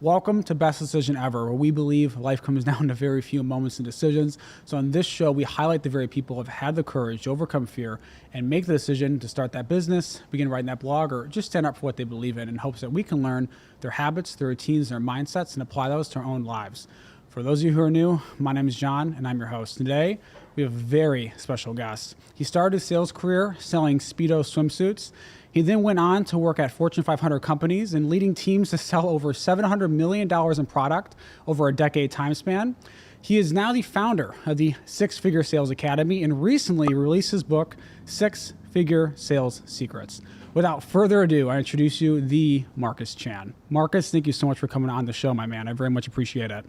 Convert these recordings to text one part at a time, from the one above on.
Welcome to Best Decision Ever, where we believe life comes down to very few moments and decisions. So on this show, we highlight the very people who have had the courage to overcome fear and make the decision to start that business, begin writing that blog, or just stand up for what they believe in hopes that we can learn their habits, their routines, their mindsets, and apply those to our own lives. For those of you who are new, my name is John, and I'm your host. Today, we have a very special guest. He started his sales career selling Speedos swimsuits. He then went on to work at Fortune 500 companies and leading teams to sell over $700 million in product over a decade time span. He is now the founder of the Six Figure Sales Academy and recently released his book, Six Figure Sales Secrets. Without further ado, I introduce you the Marcus Chan. Marcus, thank you so much for coming on the show, my man. I very much appreciate it.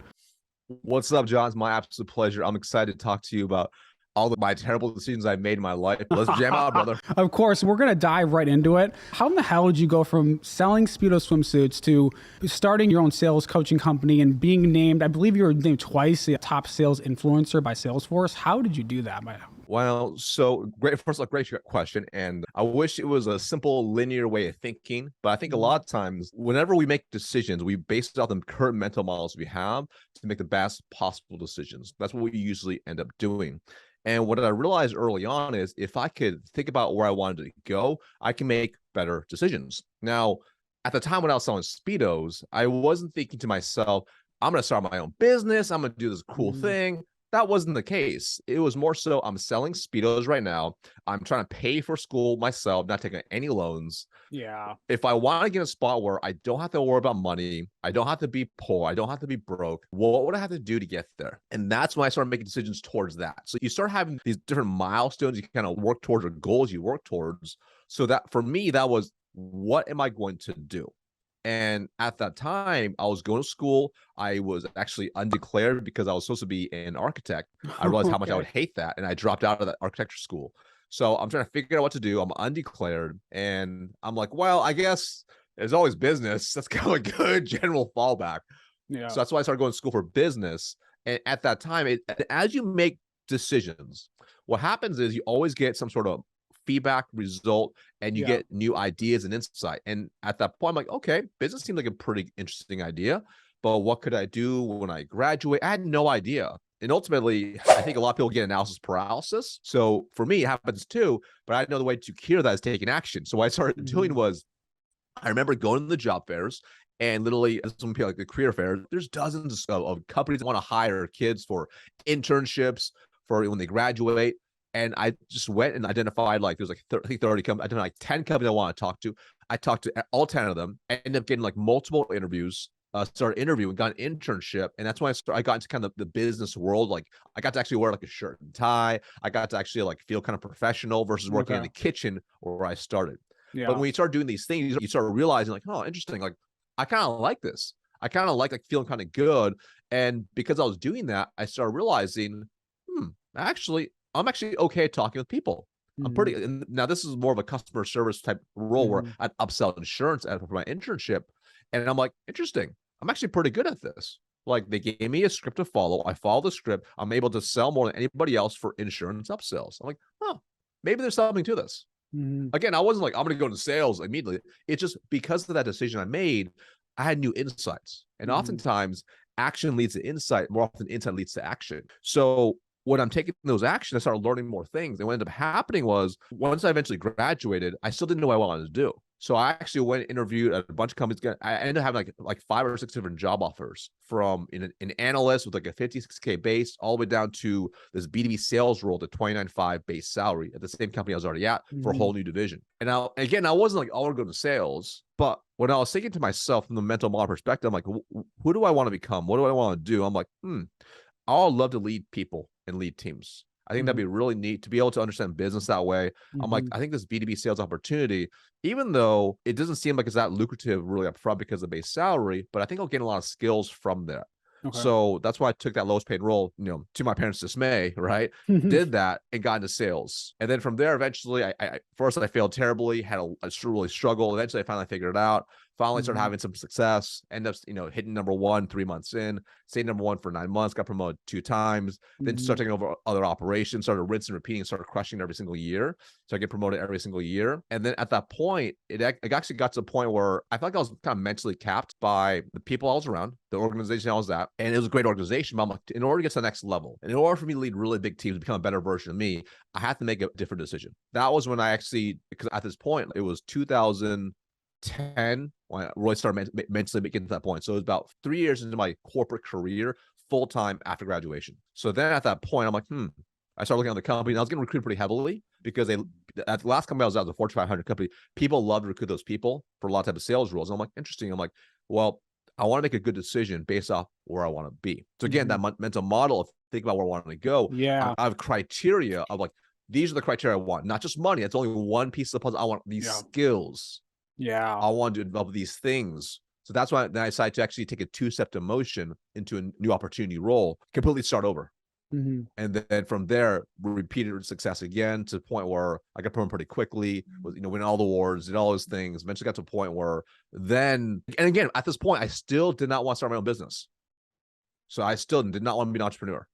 What's up, John? It's my absolute pleasure. I'm excited to talk to you about all of my terrible decisions I've made in my life. Let's jam out, brother. Of course, we're going to dive right into it. How in the hell did you go from selling Speedo swimsuits to starting your own sales coaching company and being named, I believe you were named twice, the top sales influencer by Salesforce? How did you do that? Well, so great. First of all, great question. And I wish it was a simple linear way of thinking. But I think a lot of times, whenever we make decisions, we base it off the current mental models we have to make the best possible decisions. That's what we usually end up doing. And what I realized early on is if I could think about where I wanted to go, I can make better decisions. Now, at the time when I was selling Speedos, I wasn't thinking to myself, I'm going to start my own business. I'm going to do this cool thing. That wasn't the case. It was more so I'm selling Speedos right now. I'm trying to pay for school myself, not taking any loans. Yeah. If I want to get a spot where I don't have to worry about money, I don't have to be poor, I don't have to be broke, what would I have to do to get there? And that's when I started making decisions towards that. So you start having these different milestones you kind of work towards, or goals you work towards. So that for me, that was, what am I going to do? And at that time, I was going to school. I was actually undeclared because I was supposed to be an architect. I realized how much I would hate that. And I dropped out of that architecture school. So I'm trying to figure out what to do. I'm undeclared. And I'm like, well, I guess there's always business. That's kind of a good general fallback. Yeah. So that's why I started going to school for business. And at that time, as you make decisions, what happens is you always get some sort of feedback result and you get new ideas and insight. And at that point, I'm like, okay, business seemed like a pretty interesting idea, but what could I do when I graduate? I had no idea. And ultimately, I think a lot of people get analysis paralysis. So for me, it happens too, but I know the way to cure that is taking action. So what I started doing was, I remember going to the job fairs and literally, as some people like the career fair, there's dozens of companies that want to hire kids for internships for when they graduate. And I just went and identified, like, there's like 30 companies. I identified like 10 companies I want to talk to. I talked to all 10 of them. I ended up getting like multiple interviews, started interviewing, got an internship. And that's when I got into kind of the business world. Like I got to actually wear like a shirt and tie. I got to actually like feel kind of professional versus working in the kitchen where I started. Yeah. But when you start doing these things, you start realizing like, oh, interesting. Like I kind of like this. I kind of like feeling kind of good. And because I was doing that, I started realizing, I'm actually okay talking with people. I'm pretty, and now this is more of a customer service type role where I'd upsell insurance for my internship. And I'm like, interesting. I'm actually pretty good at this. Like they gave me a script to follow. I follow the script. I'm able to sell more than anybody else for insurance upsells. I'm like, oh, maybe there's something to this. Again, I wasn't like, I'm going to go into sales immediately. It's just because of that decision I made, I had new insights. And oftentimes action leads to insight. More often insight leads to action. So when I'm taking those actions, I started learning more things. And what ended up happening was once I eventually graduated, I still didn't know what I wanted to do. So I actually went and interviewed at a bunch of companies. I ended up having like 5 or 6 different job offers from an analyst with like a 56K base all the way down to this B2B sales role at $29,500 base salary at the same company I was already at for a whole new division. And now, again, I wasn't like, I want to go to sales, but when I was thinking to myself from the mental model perspective, I'm like, who do I want to become? What do I want to do? I'm like, I'll love to lead people and lead teams. I think that'd be really neat to be able to understand business that way. I'm like, I think this B2B sales opportunity, even though it doesn't seem like it's that lucrative really up front because of base salary, but I think I'll gain a lot of skills from that. So that's why I took that lowest paid role, to my parents' dismay, right? Did that and got into sales. And then from there, eventually, first I failed terribly, had a really struggle. Eventually, I finally figured it out. Finally started having some success, end up, hitting number one 3 months in, stayed number one for 9 months, got promoted 2 times, then started taking over other operations, started rinsing and repeating, started crushing every single year. So I get promoted every single year. And then at that point, it actually got to a point where I felt like I was kind of mentally capped by the people I was around, the organization I was at. And it was a great organization, but I'm like, in order to get to the next level, and in order for me to lead really big teams, become a better version of me, I had to make a different decision. That was when I actually, because at this point, it was 2010 when I really started mentally getting to that point. So it was about 3 years into my corporate career, full-time after graduation. So then at that point, I'm like, I started looking at the company, and I was getting recruited pretty heavily because at the last company I was at, the Fortune 500 company, people love to recruit those people for a lot of type of sales roles. And I'm like, interesting. I'm like, well, I want to make a good decision based off where I want to be. So again, that mental model of thinking about where I want to go. Yeah. I have criteria of like, these are the criteria I want, not just money. That's only one piece of the puzzle. I want these skills. Yeah. I want to develop these things. So that's why then I decided to actually take a 2-step demotion into a new opportunity role, completely start over. And then from there, we repeated success again to the point where I got promoted pretty quickly, winning all the awards, did all those things. Eventually got to a point where then, and again, at this point, I still did not want to start my own business. So I still did not want to be an entrepreneur.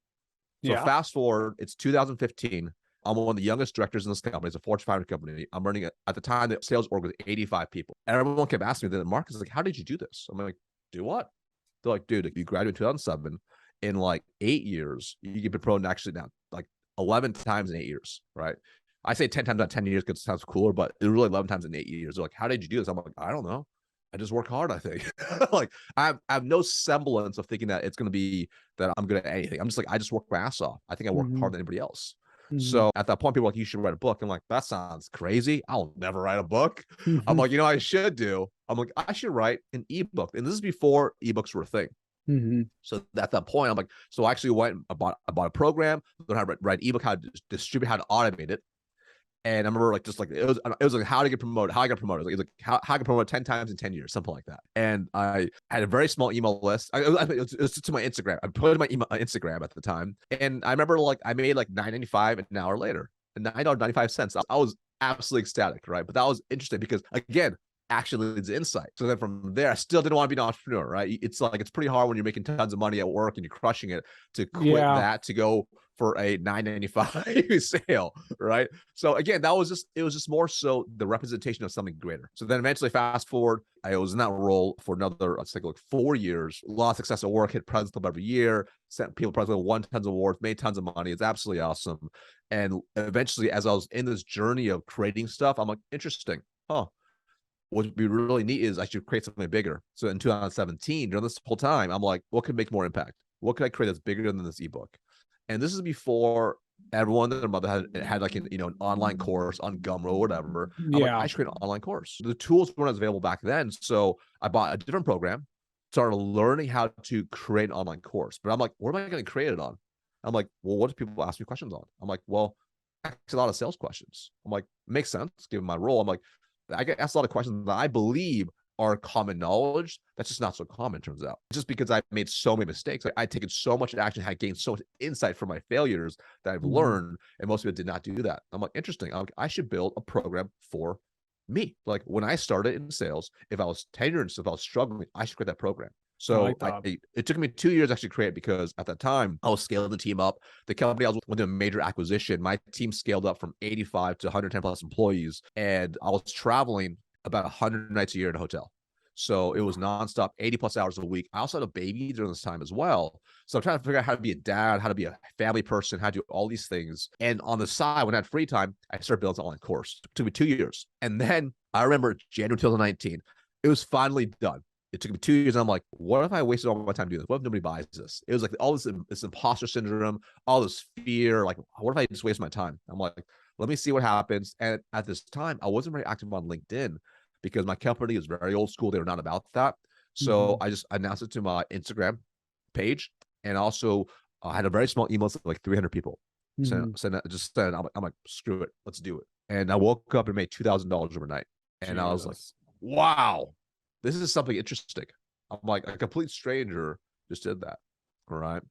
So fast forward, it's 2015. I'm one of the youngest directors in this company. It's a Fortune 500 company. I'm running it. At the time, the sales org was 85 people. And everyone kept asking me, Mark is like, how did you do this? I'm like, do what? They're like, dude, you graduated in 2007. In like 8 years, you get promoted actually now like 11 times in 8 years, right? I say 10 times out 10 years because it sounds cooler, but it was really 11 times in 8 years. They're like, how did you do this? I'm like, I don't know. I just work hard, I think. Like I have no semblance of thinking that it's going to be that I'm good at anything. I'm just like, I just work my ass off. I think I work harder than anybody else. So at that point, people are like, you should write a book. I'm like, that sounds crazy. I'll never write a book. I'm like, I should do. I'm like, I should write an ebook. And this is before ebooks were a thing. So at that point, I'm like, so I actually went and bought a program, learned how to write an ebook, how to distribute, how to automate it. And I remember like, just like, it was like how to get promoted, how I got promoted. It was like how I got promoted 10 times in 10 years, something like that. And I had a very small email list. It was to my Instagram. I put in my Instagram at the time. And I remember like, I made like $9.95 an hour later, and $9.95. I was absolutely ecstatic, right? But that was interesting because again, actually leads to insight. So then from there, I still didn't want to be an entrepreneur, right? It's like, it's pretty hard when you're making tons of money at work and you're crushing it to quit that to go for a $9.95 sale, right? So again, it was just more so the representation of something greater. So then eventually fast forward, I was in that role for another, let's take like 4 years, a lot of success at work, hit President's Club every year, sent people President's Club, won tons of awards, made tons of money. It's absolutely awesome. And eventually, as I was in this journey of creating stuff, I'm like, interesting, what would be really neat is I should create something bigger. So in 2017, during this whole time, I'm like, what could make more impact? What could I create that's bigger than this ebook? And this is before everyone and their mother had like an online course on Gumroad or whatever. I'm like, I should create an online course. The tools weren't as available back then. So I bought a different program, started learning how to create an online course. But I'm like, what am I going to create it on? I'm like, well, what do people ask me questions on? I'm like, well, actually a lot of sales questions. I'm like, makes sense given my role. I'm like, I get asked a lot of questions that I believe are common knowledge. That's just not so common, turns out. Just because I've made so many mistakes, I'd taken so much action, had gained so much insight from my failures that I've learned, and most people did not do that. I'm like, interesting. I'm like, I should build a program for me. Like when I started in sales, if I was tenured, if I was struggling, I should create that program. So it took me 2 years actually to create because at that time I was scaling the team up. The company I was with a major acquisition. My team scaled up from 85 to 110 plus employees, and I was traveling about 100 nights a year in a hotel. So it was nonstop, 80 plus hours a week. I also had a baby during this time as well. So I'm trying to figure out how to be a dad, how to be a family person, how to do all these things. And on the side, when I had free time, I started building an online course. It took me 2 years. And then I remember January 2019, it was finally done. It took me 2 years. And I'm like, what if I wasted all my time doing this? What if nobody buys this? It was like all this imposter syndrome, all this fear. Like, what if I just waste my time? I'm like, let me see what happens. And at this time, I wasn't very active on LinkedIn because my company is very old school. They were not about that. So I just announced it to my Instagram page. And also I had a very small email list of like 300 people. I'm like, screw it. Let's do it. And I woke up and made $2,000 overnight. And I was like, wow, this is something interesting. I'm like, a complete stranger just did that. All right.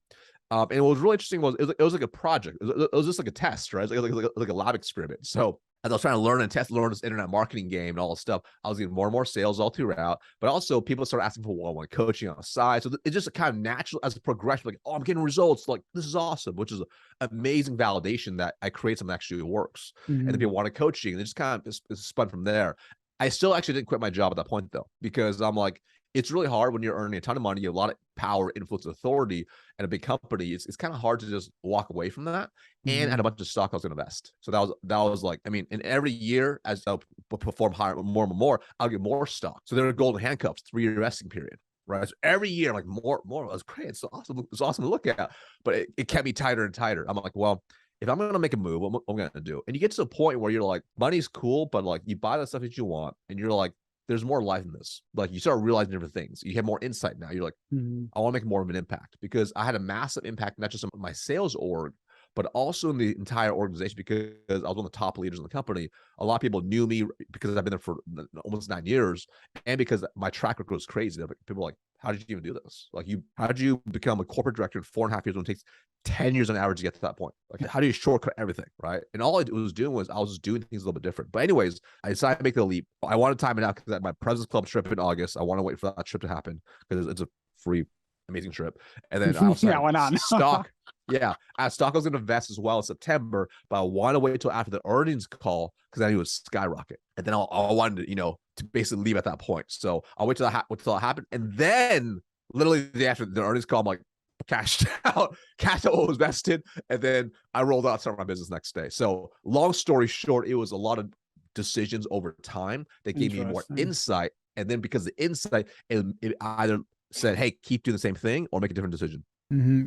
And what was really interesting was it was like a project. It was just like a test, right? It was like a lab experiment. So as I was trying to learn and learn this internet marketing game and all this stuff, I was getting more and more sales all throughout. But also, people started asking for one-on-one coaching on the side. So it's just a kind of natural as a progression. Like, oh, I'm getting results. Like, this is awesome, which is amazing validation that I create something that actually works. And then people wanted coaching, and it just kind of is spun from there. I still actually didn't quit my job at that point though, because I'm like, it's really hard when you're earning a ton of money, you have a lot of power, influence, authority, and a big company. It's kind of hard to just walk away from that. And I had a bunch of stock I was going to invest. So that was like, I mean, and every year as I perform higher, more and more, I'll get more stock. So there are golden handcuffs, 3-year vesting period, right? So every year, like more. It was great. It's awesome. It's awesome to look at, but it kept me tighter and tighter. I'm like, well, if I'm going to make a move, what I'm going to do? And you get to a point where you're like, money's cool, but like you buy the stuff that you want, and you're like, there's more life in this. Like you start realizing different things. You have more insight now. You're like, I want to make more of an impact, because I had a massive impact, not just on my sales org, but also in the entire organization, because I was one of the top leaders in the company. A lot of people knew me because I've been there for almost 9 years, and because my track record was crazy. People were like, how did you even do this? Like, how did you become a corporate director in 4.5 years when it takes 10 years on average to get to that point? Like, how do you shortcut everything, right? And all I was doing was I was just doing things a little bit different. But anyways, I decided to make the leap. I wanted to time it out because I had my President's Club trip in August. I want to wait for that trip to happen because it's a free, amazing trip. And then I also yeah, why not? stock. Yeah, stock I was going to invest as well in September, but I want to wait until after the earnings call because I knew it would skyrocket. And then I wanted to, to basically leave at that point. So I'll wait till that happened. And then literally the after the earnings call, I'm like, cashed out what was vested. And then I rolled out, started my business next day. So long story short, it was a lot of decisions over time that gave me more insight. And then because of the insight, it either said, hey, keep doing the same thing or make a different decision.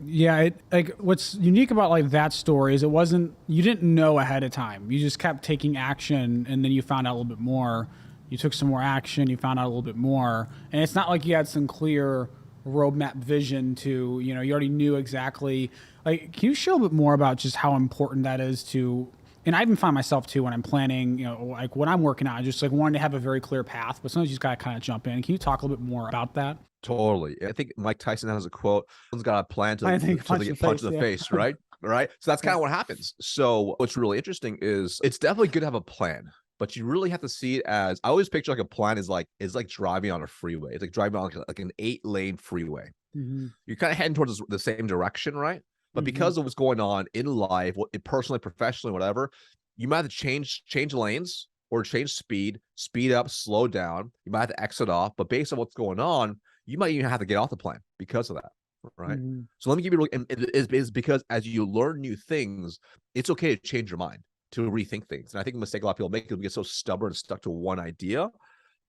Yeah, like what's unique about like that story is you didn't know ahead of time. You just kept taking action, and then you found out a little bit more. You took some more action, you found out a little bit more, and it's not like you had some clear roadmap vision to, you already knew exactly. Like, can you share a bit more about just how important that is to? And I even find myself too when I'm planning, like when I'm working out, I just like wanting to have a very clear path, but sometimes you just gotta kind of jump in. Can you talk a little bit more about that? Totally. I think Mike Tyson has a quote, someone's got a plan to they get punched in the face, right? Right. So that's kind of what happens. So what's really interesting is it's definitely good to have a plan, but you really have to see it as, I always picture like a plan is like driving on a freeway. It's like driving on like an 8-lane freeway. You're kind of heading towards the same direction, right? But because of what's going on in life, personally, professionally, whatever, you might have to change lanes or change speed up, slow down. You might have to exit off, but based on what's going on, you might even have to get off the plan because of that, right? So let me give you, and it is because as you learn new things, it's okay to change your mind, to rethink things. And I think the mistake a lot of people make is we get so stubborn and stuck to one idea.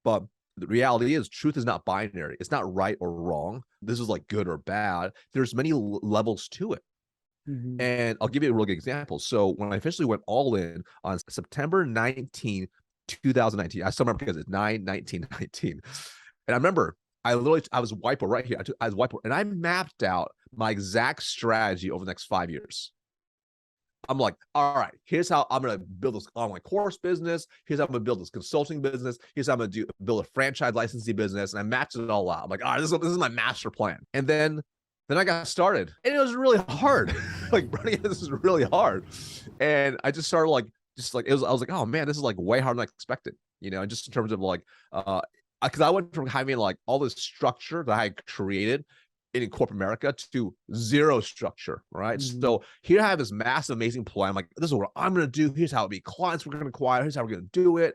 But the reality is, truth is not binary. It's not right or wrong. This is like good or bad. There's many levels to it. And I'll give you a really good example. So when I officially went all in on September 19, 2019, I still remember because it's 9/19/19. And I remember I was whiteboard right here. I was whiteboard, and I mapped out my exact strategy over the next 5 years. I'm like, all right, here's how I'm going to build this online course business. Here's how I'm going to build this consulting business. Here's how I'm going to build a franchise licensing business. And I matched it all out. I'm like, all right, this is my master plan. And then I got started, and it was really hard. Like, running this is really hard. And I just started I was like, oh man, this is like way harder than I expected, just in terms of like, because I went from having like all this structure that I had created in corporate America to zero structure, right? So here I have this massive, amazing plan. I'm like, this is what I'm going to do. Here's how many clients we're going to acquire. Here's how we're going to do it.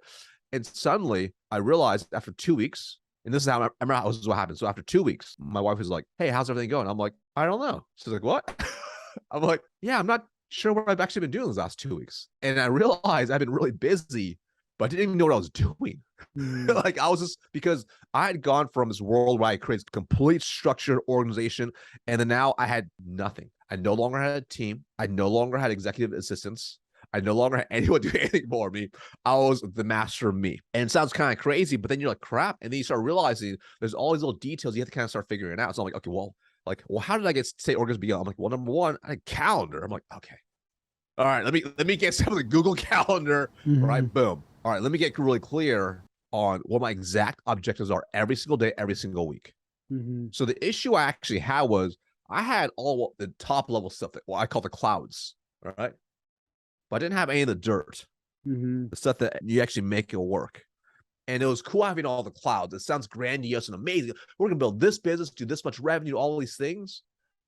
And suddenly I realized after 2 weeks, and this is how I remember this is what happened. So after 2 weeks, my wife was like, hey, how's everything going? I'm like, I don't know. She's like, what? I'm like, yeah, I'm not sure what I've actually been doing these last 2 weeks. And I realized I've been really busy, but I didn't even know what I was doing. Like, I was just, because I had gone from this world where I created complete structured organization, and then now I had nothing. I no longer had a team. I no longer had executive assistants. I no longer had anyone do anything for me. I was the master of me. And it sounds kind of crazy, but then you're like, crap. And then you start realizing there's all these little details you have to kind of start figuring out. So I'm like, okay, well, how did I get say organization begin? I'm like, well, number one, I had a calendar. I'm like, okay, all right, let me get some of the Google Calendar. All right, boom. All right, let me get really clear on what my exact objectives are every single day, every single week. So the issue I actually had was I had all the top level stuff that I call the clouds, all right? But I didn't have any of the dirt. Mm-hmm. the stuff that you actually make it work. And it was cool having all the clouds. It sounds grandiose and amazing. We're going to build this business, do this much revenue, all these things.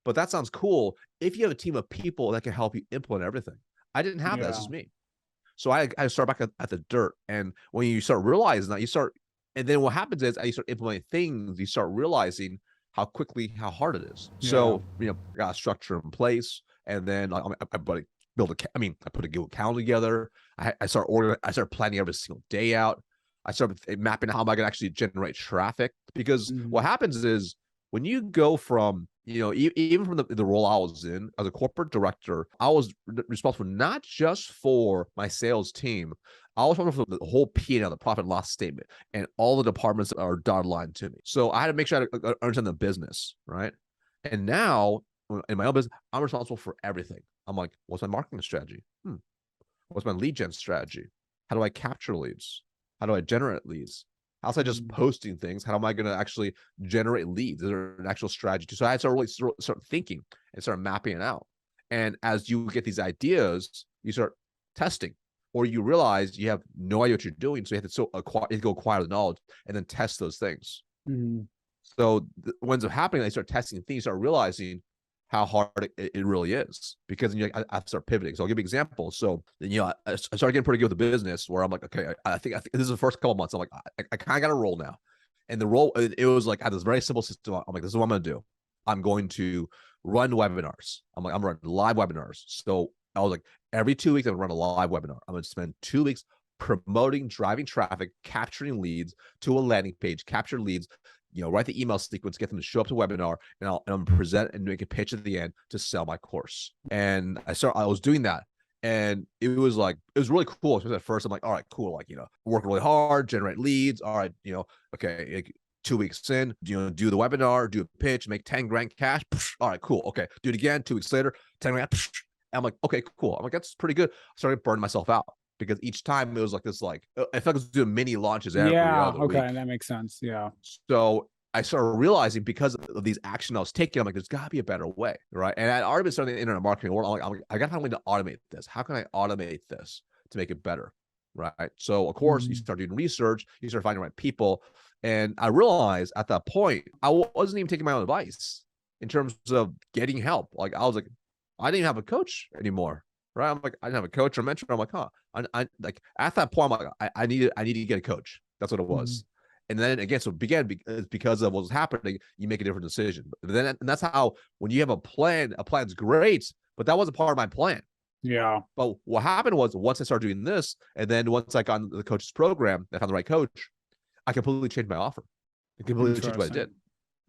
But that sounds cool if you have a team of people that can help you implement everything. I didn't have that. This is me. So I start back at the dirt. And when you start realizing that, and then what happens is as you start implementing things, you start realizing how hard it is. Yeah. So, I got a structure in place, and then I put a Google Calendar together. I started planning every single day out. I started mapping how am I going to actually generate traffic, because what happens is when you go from, even from the role I was in as a corporate director, I was responsible not just for my sales team. I was responsible for the whole P&L, the profit and loss statement, and all the departments that are dotted line to me. So I had to make sure I understand the business, right? And now in my own business, I'm responsible for everything. I'm like, what's my marketing strategy? What's my lead gen strategy? How do I capture leads? How do I generate leads? How's I just posting things? How am I going to actually generate leads? Is there an actual strategy? So I had to really start thinking and start mapping it out. And as you get these ideas, you start testing, or you realize you have no idea what you're doing. So you have to go acquire the knowledge and then test those things. So what ends up happening, they start testing things, you start realizing how hard it really is, because I have to start pivoting. So I'll give you an example. So, I started getting pretty good with the business, where I'm like, okay, I think this is the first couple of months. I'm like, I kind of got a role now. And the role, it was like, I had this very simple system. I'm like, this is what I'm going to do. I'm going to run webinars. I'm running live webinars. So I was like, every 2 weeks, I'm going to run a live webinar. I'm going to spend 2 weeks promoting, driving traffic, capturing leads to a landing page, capture leads, write the email sequence, get them to show up to webinar, and I'm present and make a pitch at the end to sell my course. And I was doing that. And it was really cool. Especially at first, I'm like, all right, cool. Work really hard, generate leads. All right, okay, 2 weeks in, do the webinar, do a pitch, make 10 grand cash. All right, cool. Okay, do it again. 2 weeks later, 10 grand. And I'm like, okay, cool. I'm like, that's pretty good. I started burning myself out, because each time it was like this, I felt like I was doing mini launches every other week. That makes sense. Yeah. So I started realizing, because of these actions I was taking, I'm like, there's got to be a better way, right? And I'd already been starting the internet marketing world. I'm like, I got to find a way to automate this. How can I automate this to make it better, right? So of course, you start doing research, you start finding the right people, and I realized at that point I wasn't even taking my own advice in terms of getting help. Like I was like, I didn't even have a coach anymore, right? I'm like, I didn't have a coach or mentor. I'm like, I like at that point, I'm like, I need to get a coach. That's what it was. And then again, so it began because of what was happening, you make a different decision. But then, and that's how, when you have a plan's great, but that wasn't part of my plan. Yeah. But what happened was, once I started doing this, and then once I got into the coach's program, I found the right coach, I completely changed my offer. I completely changed what I did,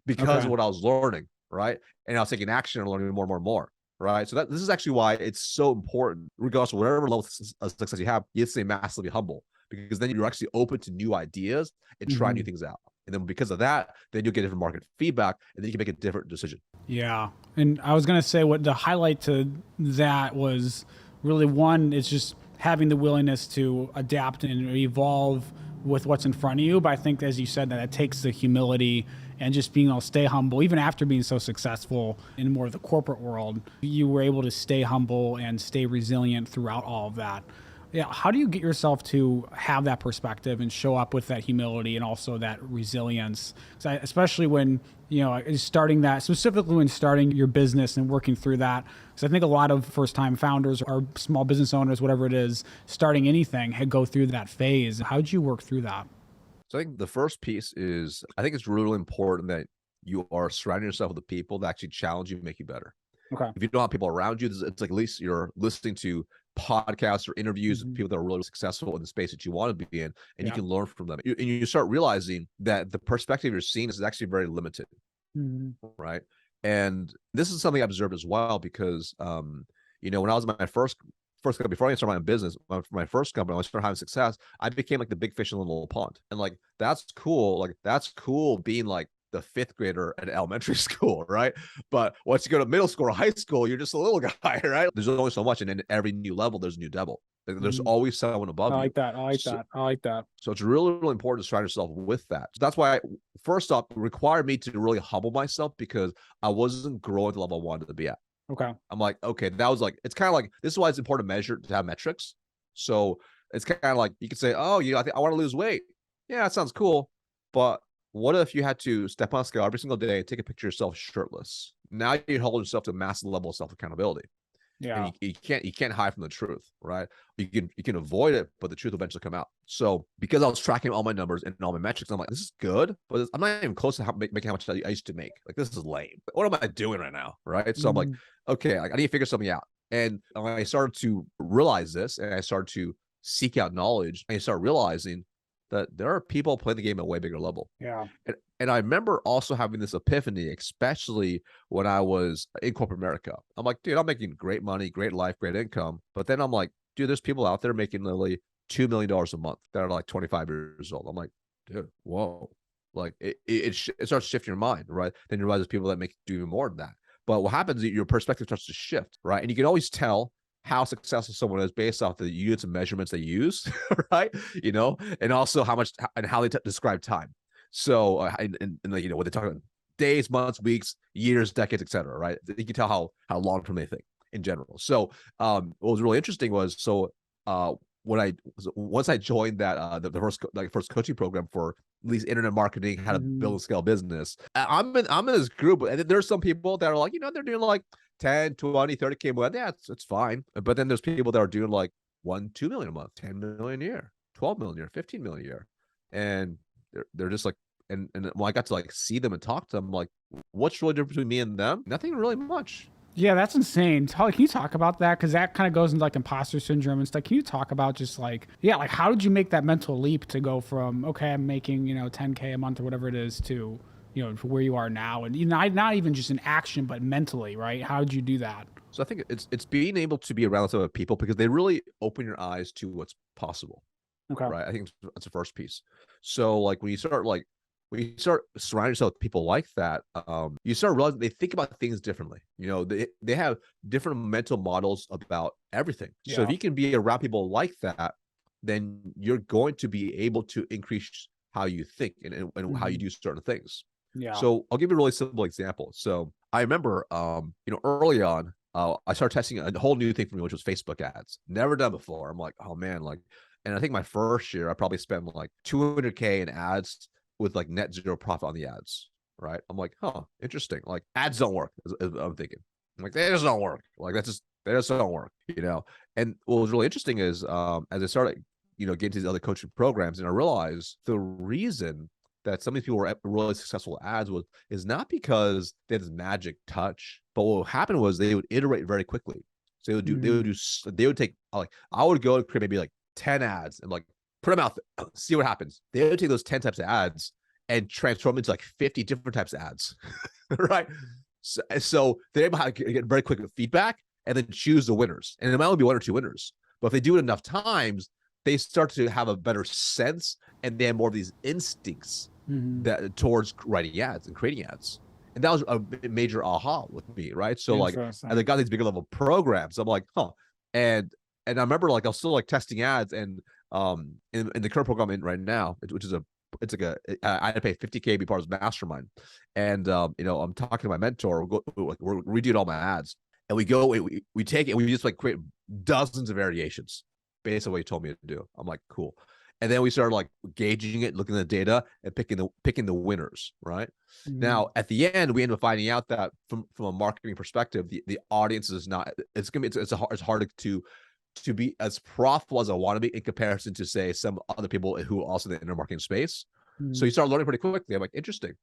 because of what I was learning, right? And I was taking action and learning more. Right. So this is actually why it's so important, regardless of whatever level of success you have, you have to stay massively humble, because then you're actually open to new ideas and try new things out. And then because of that, then you'll get different market feedback, and then you can make a different decision. Yeah. And I was going to say, what the highlight to that was really, one, it's just having the willingness to adapt and evolve with what's in front of you. But I think, as you said, that it takes the humility and just being able to stay humble. Even after being so successful in more of the corporate world, you were able to stay humble and stay resilient throughout all of that. Yeah, how do you get yourself to have that perspective and show up with that humility and also that resilience? Especially when, starting that, specifically when starting your business and working through that. Because I think a lot of first-time founders or small business owners, whatever it is, starting anything, go through that phase. How did you work through that? So I think the first piece is, I think it's really important that you are surrounding yourself with the people that actually challenge you and make you better. Okay. If you don't have people around you, it's like, at least you're listening to podcasts or interviews with people that are really successful in the space that you want to be in, and you can learn from them. And you start realizing that the perspective you're seeing is actually very limited, right? And this is something I observed as well, because, when I was in my first company, before I started my own business, my first company, when I started having success, I became like the big fish in the little pond. And like, that's cool. Like, that's cool being like the fifth grader at elementary school, right? But once you go to middle school or high school, you're just a little guy, right? There's only so much. And in every new level, there's a new devil. There's always someone above you. I like that. So it's really, really important to surround yourself with that. So that's why, first off, it required me to really humble myself, because I wasn't growing at the level I wanted to be at. Okay. I'm like, okay, that was like, it's kind of like, this is why it's important to measure, to have metrics. So It's kind of like you could say, oh, I think I want to lose weight. Yeah, that sounds cool. But what if you had to step on a scale every single day and take a picture of yourself shirtless? Now you hold yourself to a massive level of self accountability. And Yeah. you can't hide from the truth, right? You can avoid it, but the truth will eventually come out. So because I was tracking all my numbers and all my metrics, I'm like, this is good, but I'm not even close to making how much I used to make. Like, this is lame. What am I doing right now, right? So I'm like, Mhm. okay, like, I need to figure something out. And when I started to realize this, and I started to seek out knowledge, I started realizing that there are people playing the game at a way bigger level. Yeah. And I remember also having this epiphany, especially when I was in corporate America. I'm like, dude, I'm making great money, great life, great income. But then I'm like, dude, there's people out there making literally $2 million a month that are like 25 years old. I'm like, dude, whoa. Like it starts shifting your mind, right? Then you realize there's people that do even more than that. But what happens is your perspective starts to shift, right? And you can always tell how successful someone is based off the units and measurements they use, right? And also how much and how they describe time. So, and like, what they talk about days, months, weeks, years, decades, etc. Right? You can tell how long term they think in general. So, what was really interesting was when once I joined that the first coaching program for at least internet marketing, how to build Mhm. and scale business. I'm in this group, and there's some people that are like, they're doing like 10, 20, 30K a month. Yeah, it's fine. But then there's people that are doing like 2 million a month, 10 million a year, 12 million a year, 15 million a year. And they're just like, and when I got to like see them and talk to them, I'm like, what's really different between me and them? Nothing really much. Yeah, that's insane. Can you talk about that? Because that kind of goes into like imposter syndrome and stuff. Can you talk about just like, yeah, like how did you make that mental leap to go from, okay, I'm making, 10K a month or whatever it is to, to where you are now? And not even just in action, but mentally, right? How did you do that? So I think it's being able to be around some other people because they really open your eyes to what's possible, Okay. right? I think that's the first piece. So like when you start surrounding yourself with people like that, you start realizing they think about things differently. They have different mental models about everything. So if Yeah. you can be around people like that, then you're going to be able to increase how you think and how you Hmm. do certain things. Yeah. So I'll give you a really simple example. So I remember, early on, I started testing a whole new thing for me, which was Facebook ads. Never done before. I'm like, oh man, like, and I think my first year I probably spent like 200K in ads with like net zero profit on the ads. Right? I'm like, huh, interesting. Like ads don't work. I'm thinking, I'm like, they just don't work. Like they just don't work. And what was really interesting is, as I started, getting to these other coaching programs, and I realized the reason that some of these people were really successful ads is not because they had this magic touch, but what happened was they would iterate very quickly. So Hmm. they would take, like, I would go and create maybe like 10 ads and like put them out there, see what happens. They would take those 10 types of ads and transform them into like 50 different types of ads. Right? So they're able to get very quick feedback and then choose the winners. And it might only be one or two winners. But if they do it enough times, they start to have a better sense and they have more of these instincts Hmm. that towards writing ads and creating ads. And that was a major aha with me, right? So like, as I Interesting. got these bigger level programs, I'm like, huh. And I remember like I was still like testing ads, and in the current program I'm in right now, which is it's like I had to pay 50K to be part of his mastermind. And I'm talking to my mentor, we're redoing all my ads. And we take it and we just like create dozens of variations based on what he told me to do. I'm like, cool. And then we started like gauging it, looking at the data, and picking the winners. Right Hmm. now, at the end, we end up finding out that from a marketing perspective, the audience is not. It's hard to be as profitable as I want to be in comparison to say some other people who are also in the internet marketing space. So you Hmm. start learning pretty quickly. I'm like, interesting.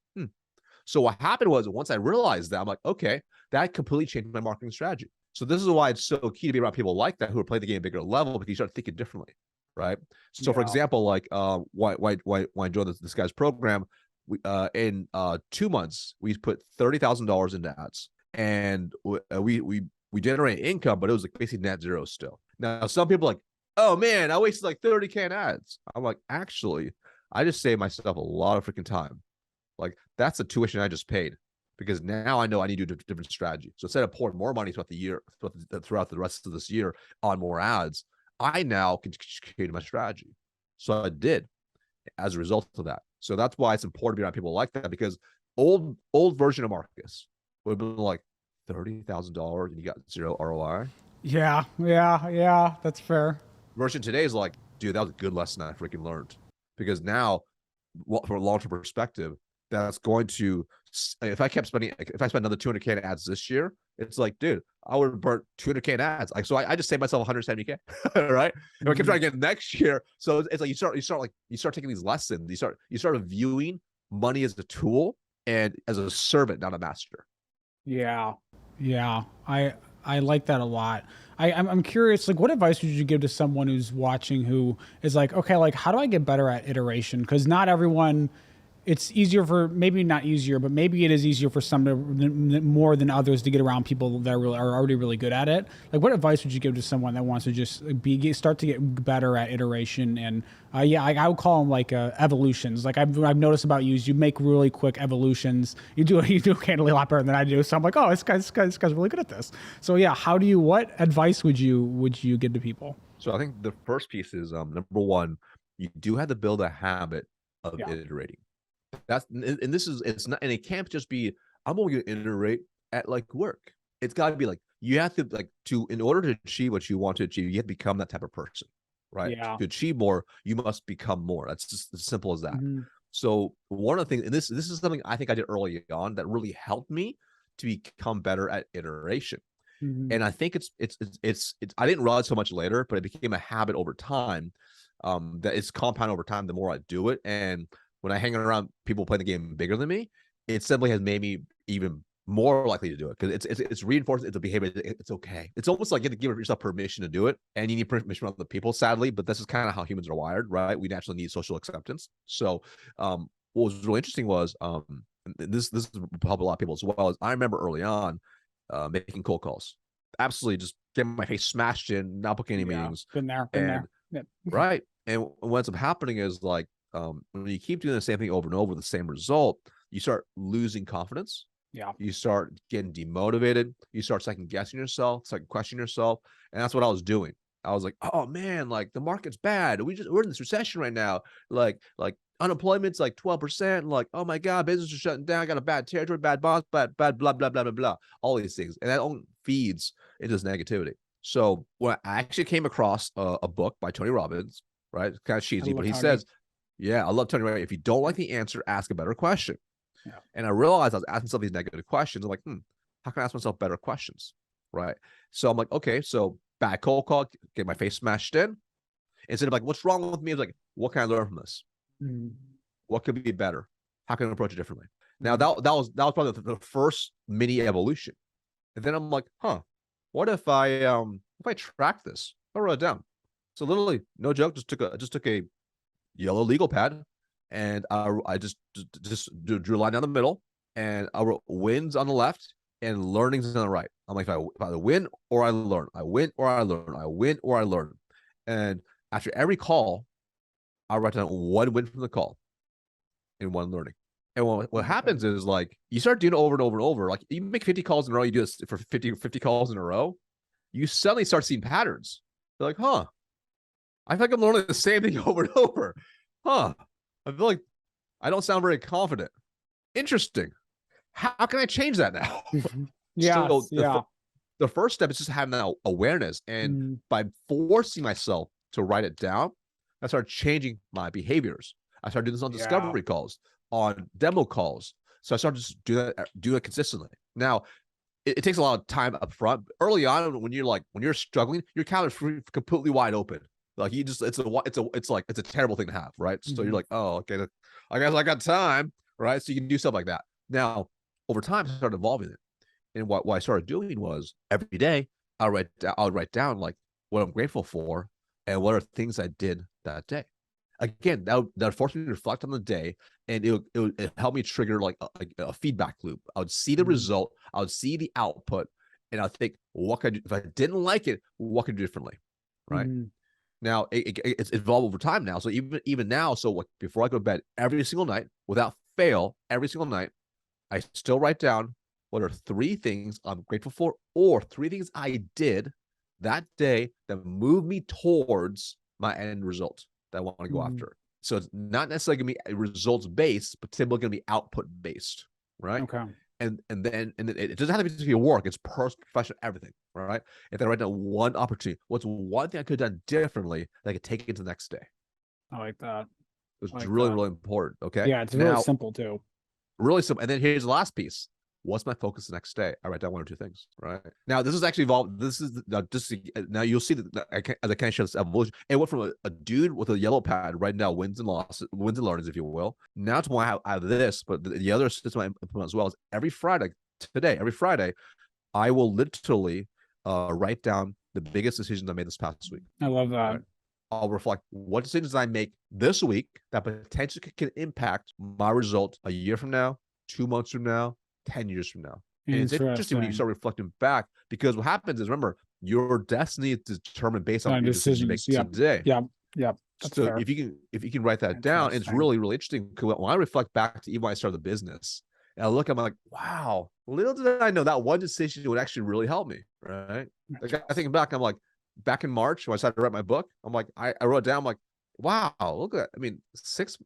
So what happened was, once I realized that, I'm like, okay, that completely changed my marketing strategy. So this is why it's so key to be around people like that who are playing the game at a bigger level, because you start thinking differently, right? So for Yeah. example, like why I joined this guy's program, in 2 months we put $30,000 into ads, and we generate income, but it was like basically net zero still. Now some people are like, oh man, I wasted like 30K in ads. I'm like, actually, I just saved myself a lot of freaking time. Like, that's the tuition I just paid, because now I know I need to do a different strategy. So instead of pouring more money throughout the year, throughout the rest of this year on more ads, I now can create my strategy. So I did as a result of that. So that's why it's important to be around people like that, because old version of Marcus would have been like $30,000 and you got zero ROI. Yeah. Yeah. Yeah. That's fair. Version today is like, dude, that was a good lesson I freaking learned. Because now, from a long-term perspective, that's going to, if I spend another 200K in ads this year, it's like, dude, I would have burnt 200K in ads. Like, so I just saved myself 170K, right? If I keep trying to get next year, so it's like you start taking these lessons. You start viewing money as a tool and as a servant, not a master. Yeah. Yeah. I like that a lot. I'm curious, like, what advice would you give to someone who's watching who is like, okay, like, how do I get better at iteration? Because not everyone, it's easier for, maybe not easier, but maybe it is easier for some to, more than others to get around people that are already really good at it. Like, what advice would you give to someone that wants to just start to get better at iteration? And I would call them like evolutions. Like I've noticed about you is you make really quick evolutions. You do candidly a lot better than I do. So I'm like, oh, this guy's really good at this. So yeah, what advice would you give to people? So I think the first piece is number one, you do have to build a habit of Yeah. iterating. And this is, it's not, and it can't just be, I'm only going to iterate at like work. It's got to be like, you have to in order to achieve what you want to achieve, you have to become that type of person, right? Yeah. To achieve more, you must become more. That's just as simple as that. Mm-hmm. So one of the things, and this is something I think I did early on that really helped me to become better at iteration. Mm-hmm. And I think it's I didn't realize so much later, but it became a habit over time. That it's compound over time the more I do it. And when I hang around people playing the game bigger than me, it simply has made me even more likely to do it because it's reinforced. It's a behavior. It's okay. It's almost like you have to give yourself permission to do it, and you need permission from other people. Sadly, but this is kind of how humans are wired, right? We naturally need social acceptance. So, what was really interesting was, this is probably a lot of people as well. Is I remember early on, making cold calls, absolutely just getting my face smashed in, not booking any Yeah. meetings, Been there. Been and there. Yep. right. And what ends up happening is like, when you keep doing the same thing over and over, the same result, you start losing confidence. Yeah. You start getting demotivated. You start second guessing yourself, second questioning yourself. And that's what I was doing. I was like, oh man, like the market's bad. We're in this recession right now. Like unemployment's like 12%. Like, oh my God, business is shutting down. I got a bad territory, bad boss, bad, blah, blah, blah, blah, blah. All these things. And that only feeds into this negativity. So when I actually came across a book by Tony Robbins, right? It's kind of cheesy, but he says, yeah, I love Tony Robbins. If you don't like the answer, ask a better question. Yeah. And I realized I was asking myself these negative questions. I'm like, how can I ask myself better questions? Right. So I'm like, okay, so bad cold call, get my face smashed in. Instead of like, what's wrong with me? It's like, what can I learn from this? Mm-hmm. What could be better? How can I approach it differently? Now Mm-hmm. that was probably the first mini evolution. And then I'm like, what if I track this? I wrote it down. So literally, no joke, just took a yellow legal pad, and I just drew a line down the middle, and I wrote wins on the left and learnings on the right. I'm like, if I win or I learn, I win or I learn, I win or I learn. And after every call, I write down one win from the call and one learning. And what happens is like you start doing it over and over and over. Like you make 50 calls in a row, you do this for 50 calls in a row, you suddenly start seeing patterns. You're like, I feel like I'm learning the same thing over and over. I feel like I don't sound very confident. Interesting. How can I change that now? Yes, So the first step is just having that awareness. And by forcing myself to write it down, I started changing my behaviors. I started doing this on discovery calls, on demo calls. So I started just do it consistently. Now, it takes a lot of time up front. Early on, when you're struggling, your calendar is completely wide open. Like you just, it's a terrible thing to have, right? So you're like, oh, okay, I guess I got time, right? So you can do stuff like that. Now, over time, I started evolving it, and what I started doing was every day I'll write down like what I'm grateful for and what are things I did that day. Again, that forced me to reflect on the day, and it helped me trigger like a feedback loop. I would see the result, I would see the output, and I'd think, what could I do? If I didn't like it, what could I do differently, right? Now it's evolved over time now. So even now, so like before I go to bed every single night, without fail, every single night, I still write down what are 3 things I'm grateful for, or 3 things I did that day that moved me towards my end result that I want to go after. So it's not necessarily going to be results based, but typically going to be output based, right? Okay. and it doesn't have to be your work, it's personal, professional, everything, right? And then write down one opportunity. What's one thing I could have done differently that I could take it to the next day? I like that. It's I like really, that. really important. Okay. Yeah, it's really Now, simple too. really simple. And then here's the last piece. What's my focus the next day? I write down one or two things, right? Now, this is actually evolved. This is now you'll see that I can show this evolution. It went from a dude with a yellow pad writing down wins and losses, wins and learnings, if you will. Now to why I have this, but the other system I implement as well is every Friday, I will literally write down the biggest decisions I made this past week. I love that. Right? I'll reflect what decisions I make this week that potentially can impact my result a year from now, 2 months from now, 10 years from now. And it's interesting when you start reflecting back, because what happens is, remember, your destiny is determined based on your decisions you make today. Yeah. So fair. if you can write that down, it's really, really interesting. When I reflect back to even when I started the business, and I look, I'm like, wow, little did I know that one decision would actually really help me, right? Like I think back, I'm like, back in March when I started to write my book, I'm like, I wrote it down, I'm like, wow, look at that. I mean, six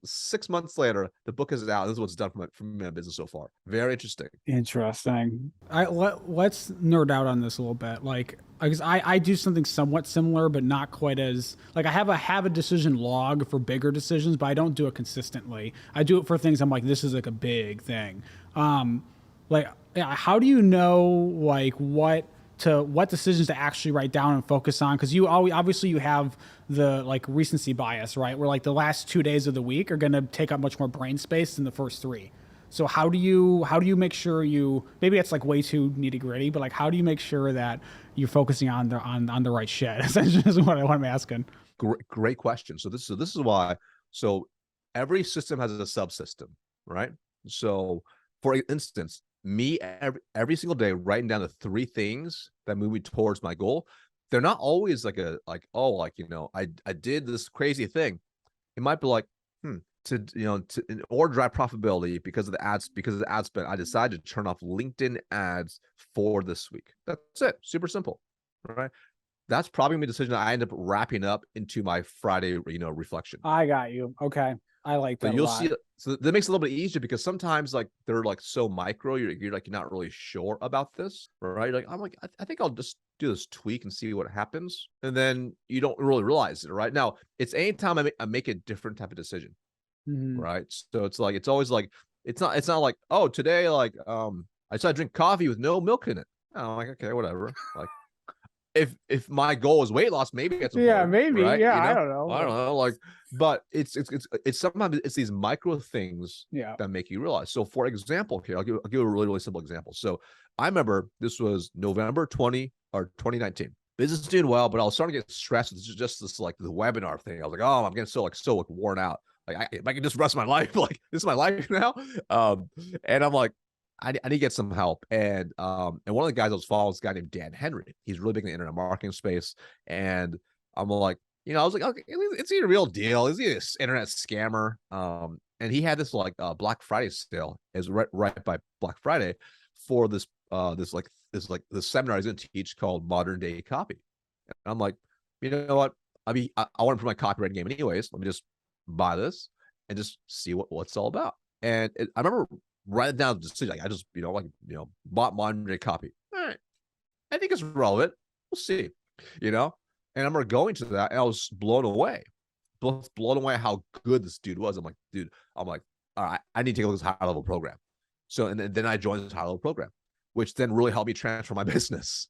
months later, the book is out. This is what's done for my business so far. Very interesting. Interesting. Let's nerd out on this a little bit. Like, because I do something somewhat similar, but not quite as, like, I have a decision log for bigger decisions, but I don't do it consistently. I do it for things I'm like, this is like a big thing. Like, how do you know, like, what decisions to actually write down and focus on? Because you obviously you have the like recency bias, right? Where like the last 2 days of the week are going to take up much more brain space than the first 3. So how do you make sure maybe it's like way too nitty gritty, but like how do you make sure that you're focusing on the right shit? Essentially is what I'm asking. Great question. So this is why. So every system has a subsystem, right? So for instance, me every single day writing down the 3 things that move me towards my goal. They're not always like I did this crazy thing. It might be like, in order to drive profitability because of the ad spend, I decided to turn off LinkedIn ads for this week. That's it. Super simple, right? That's probably gonna be a decision that I end up wrapping up into my Friday, reflection. I got you. Okay. I like that. But you'll see. So that makes it a little bit easier, because sometimes like they're like so micro, you're like, you're not really sure about this, right? Like I'm like, I think I'll just do this tweak and see what happens, and then you don't really realize it, right? Now it's anytime I make a different type of decision, right? So it's always like it's not like, oh, today like I decided to drink coffee with no milk in it. I'm like, okay, whatever. Like if my goal is weight loss, maybe it's important, maybe, right? yeah, I don't know, like, but it's sometimes it's these micro things that make you realize. So for example, here I'll give a really, really simple example. So I remember this was November 2019. Business is doing well, but I was starting to get stressed with just this like the webinar thing. I was like, oh, I'm getting so worn out. Like if I can just rest my life, like this is my life now. And I'm like, I need to get some help. And one of the guys I was following was a guy named Dan Henry. He's really big in the internet marketing space. And I'm like, I was like, okay, is he a real deal? Is he an internet scammer? And he had this like Black Friday sale, is right by Black Friday, for this seminar he's going to teach called Modern Day Copy. And I'm like, you know what? I mean, I want to put my copywriting game anyways. Let me just buy this and just see what's all about. And I remember writing down the decision. Like I just, bought Modern Day Copy. All right, I think it's relevant. We'll see, And I remember going to that, and I was blown away how good this dude was. I'm like, all right, I need to take a look at this high level program. So, and then I joined this high level program, which then really helped me transfer my business.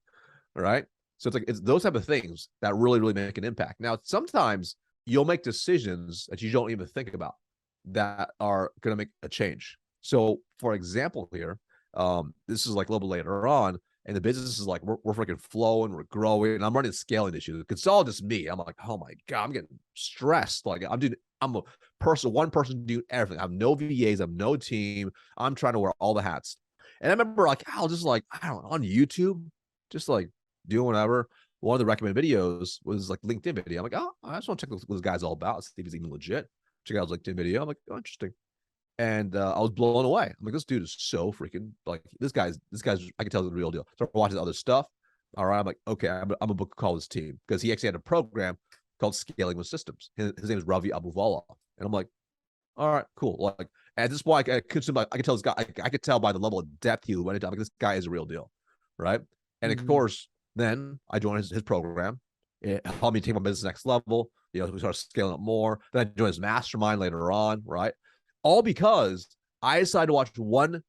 All right. So it's those type of things that really, really make an impact. Now, sometimes you'll make decisions that you don't even think about that are going to make a change. So for example, here, this is like a little bit later on, and the business is like, we're freaking flowing, we're growing, and I'm running scaling issues. It's all just me. I'm like, oh my God, I'm getting stressed. Like I'm a one person doing everything. I have no VAs, I have no team. I'm trying to wear all the hats. And I remember like, I'll just like, I don't know, on YouTube, just like doing whatever. One of the recommended videos was like LinkedIn video. I'm like, oh, I just want to check what this guy's all about, see if he's even legit. Check out his LinkedIn video. I'm like, oh, interesting. And I was blown away. I'm like, this dude is so freaking like this guy's. I can tell he's the real deal. So I watched his other stuff. All right, I'm like, okay, I'm a book call his team, because he actually had a program called Scaling with Systems. His name is Ravi Abuvala, and I'm like, all right, cool. Like, At this point, I could tell this guy, I could tell by the level of depth he went into. I'm like, this guy is a real deal, right? And of course, then I joined his program. It helped me take my business next level. You know, we started scaling up more. Then I joined his mastermind later on, right? All because I decided to watch one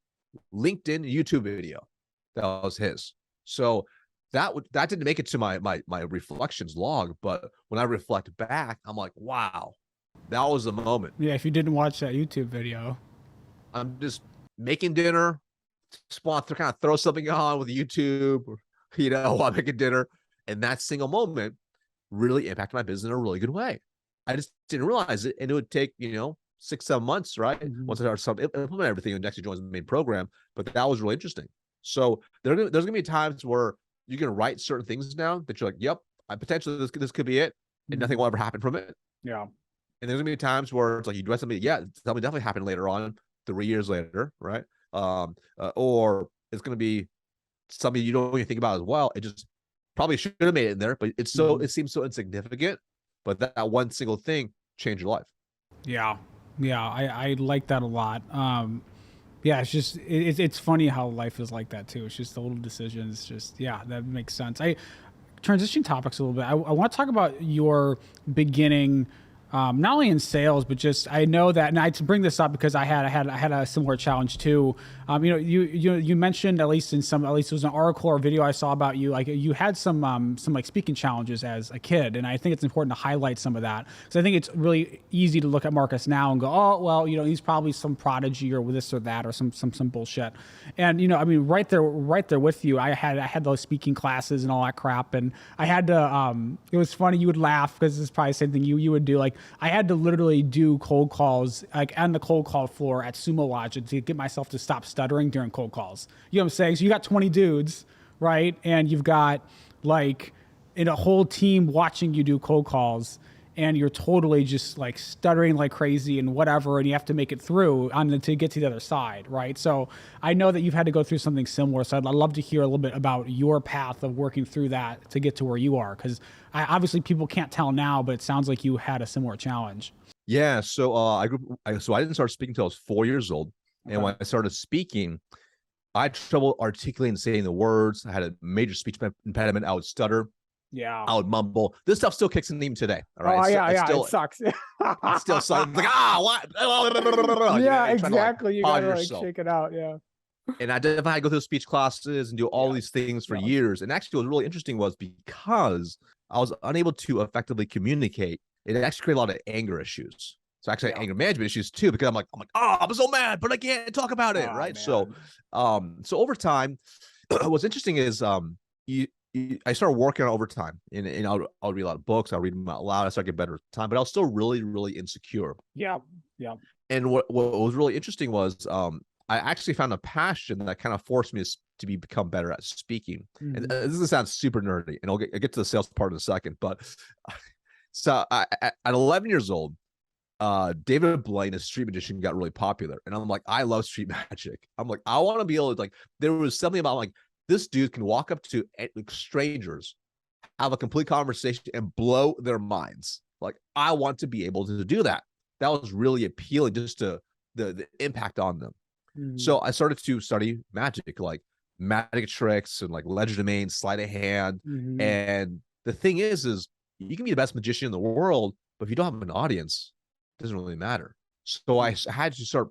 LinkedIn YouTube video that was his. So that didn't make it to my reflections log, but when I reflect back, I'm like, wow, that was the moment. Yeah, if you didn't watch that YouTube video. I'm just making dinner, spawn to kind of throw something on with YouTube, or, you know, while I'm making dinner. And that single moment really impacted my business in a really good way. I just didn't realize it. And it would take, you know, 6-7 months, right? Once I started implement everything and actually joins the main program. But that was really interesting. So there's going to be times where you can write certain things down that you're like, yep, I potentially this could be it, and nothing will ever happen from it. Yeah. And there's gonna be times where it's like you do something, yeah, something definitely happened later on, 3 years later, right? Or it's gonna be something you don't even think about as well. It just probably should have made it in there, but it's so it seems so insignificant. But that one single thing changed your life. Yeah. Yeah. I like that a lot. Yeah, it's just it's funny how life is like that too. It's just the little decisions. Just yeah, that makes sense. I transition topics a little bit. I want to talk about your beginning, not only in sales, but just I know that, and I to bring this up because I had a similar challenge too. You know, you mentioned at least it was an article or video I saw about you, like you had some like speaking challenges as a kid, and I think it's important to highlight some of that because I think it's really easy to look at Marcus now and go, oh well, you know, he's probably some prodigy or this or that or some bullshit, and you know, I mean, right there with you, I had those speaking classes and all that crap, and I had to. It was funny, you would laugh because it's probably the same thing you would do. Like I had to literally do cold calls like on the cold call floor at Sumo Lodge to get myself to stop stuttering during cold calls. You know what I'm saying? So you got 20 dudes, right? And you've got like in a whole team watching you do cold calls, and you're totally just like stuttering like crazy and whatever, and you have to make it through to get to the other side, right? So I know that you've had to go through something similar. So I'd love to hear a little bit about your path of working through that to get to where you are, because obviously people can't tell now, but it sounds like you had a similar challenge. Yeah. So I didn't start speaking until I was 4 years old. Okay. And when I started speaking, I had trouble articulating and saying the words. I had a major speech impediment. I would stutter. Yeah. I would mumble. This stuff still kicks in even today. All right. Oh, yeah. It sucks. It still sucks. It's like, what? Yeah, exactly. You gotta like yourself. Shake it out. Yeah. And I definitely had to go through speech classes and do all these things for years. And actually, what was really interesting was because I was unable to effectively communicate, it actually created a lot of anger issues. So actually anger management issues too, because I'm like, oh, I'm so mad, but I can't talk about it. Right. Man. So over time, what's interesting is I started working on overtime, and I'll read a lot of books. I'll read them out loud. I started getting better at the time, but I was still really, really insecure. Yeah. Yeah. And what was really interesting was I actually found a passion that kind of forced me to become better at speaking. Mm-hmm. And this is gonna sound super nerdy, and I'll get to the sales part in a second. But so at 11 years old, David Blaine, a street magician, got really popular, and I'm like, I love street magic. I'm like, I want to be able to, like, there was something about like this dude can walk up to strangers, have a complete conversation, and blow their minds. Like, I want to be able to do that. That was really appealing, just to the impact on them. Mm-hmm. So I started to study magic, like magic tricks and like legerdemain, sleight of hand. Mm-hmm. And the thing is you can be the best magician in the world, but if you don't have an audience, it doesn't really matter. So I had to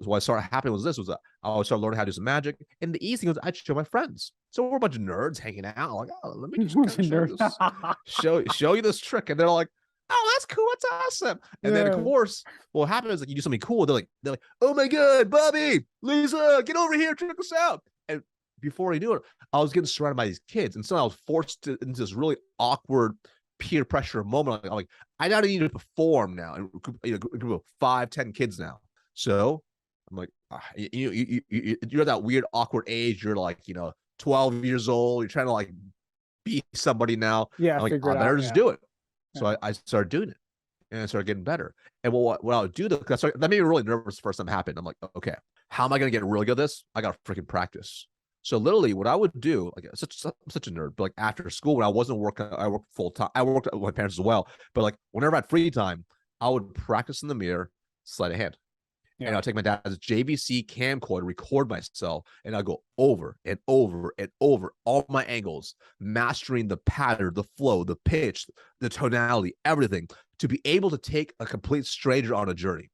what started happening was I would start learning how to do some magic. And the easy thing was I'd show my friends. So we're a bunch of nerds hanging out. Like, oh, let me just show you this trick. And they're like, oh, that's cool. That's awesome. And then of course, what happens is like you do something cool. They're like, oh my God, Bobby, Lisa, get over here, check us out. And before I knew it, I was getting surrounded by these kids. And so I was forced into this really awkward peer pressure moment. I'm like, I now need to perform now. And a group of 5-10 kids now. So I'm like, you're at that weird, awkward age. You're like, 12 years old. You're trying to like be somebody now. Yeah. I'm like, I better just do it. So I started doing it, and I started getting better. And what I would do, that made me really nervous the first time it happened. I'm like, okay, how am I going to get really good at this? I got to freaking practice. So literally what I would do, like I'm such a nerd, but like after school, when I wasn't working, I worked full time. I worked with my parents as well. But like whenever I had free time, I would practice in the mirror, sleight of hand. And I'll take my dad's JVC camcorder, record myself, and I'll go over and over and over all my angles, mastering the pattern, the flow, the pitch, the tonality, everything, to be able to take a complete stranger on a journey.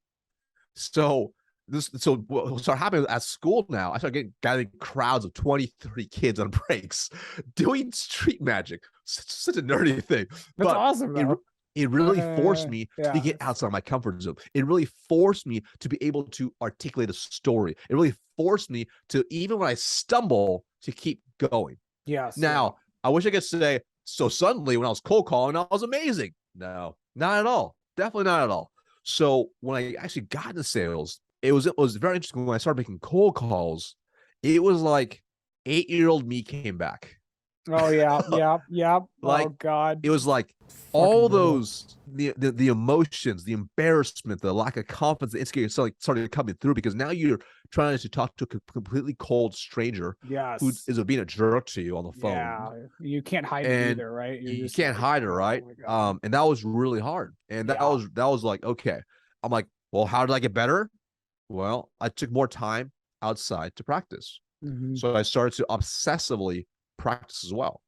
So what started happening at school now, I started gathering crowds of 20, 30 kids on breaks doing street magic. Such a nerdy thing. That's awesome, though. It really forced me Yeah. to get outside my comfort zone. It really forced me to be able to articulate a story. It really forced me to, even when I stumble, to keep going. Yes. Now, I wish I could say, so suddenly when I was cold calling, I was amazing. No, not at all. Definitely not at all. So when I actually got into sales, it was very interesting. When I started making cold calls, it was like 8-year-old me came back. Oh yeah. Like, oh God. It was like all those the emotions, the embarrassment, the lack of confidence, the insecurity started coming through, because now you're trying to talk to a completely cold stranger who is being a jerk to you on the phone. Yeah, you can't hide it either, right? You can't hide it, right? And that was really hard. And that was like, okay. I'm like, well, how did I get better? Well, I took more time outside to practice. So I started to obsessively practice as well.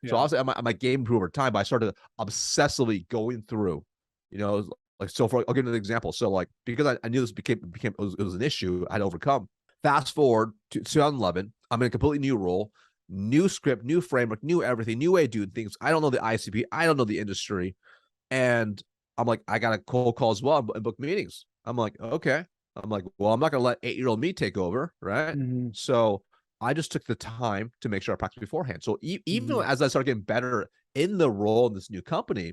So obviously my game improved over time, but I started obsessively going through, like, so I'll give you an example. So like, because I knew this it was an issue I had to overcome. Fast forward to 2011, I'm in a completely new role, new script, new framework, new everything, new way of doing things. I don't know the ICP, I don't know the industry. And I'm like, I got a cold call as well and book meetings. I'm like, okay. I'm like, well, I'm not going to let 8-year-old me take over. Right. So I just took the time to make sure I practiced beforehand. So even as I started getting better in the role in this new company,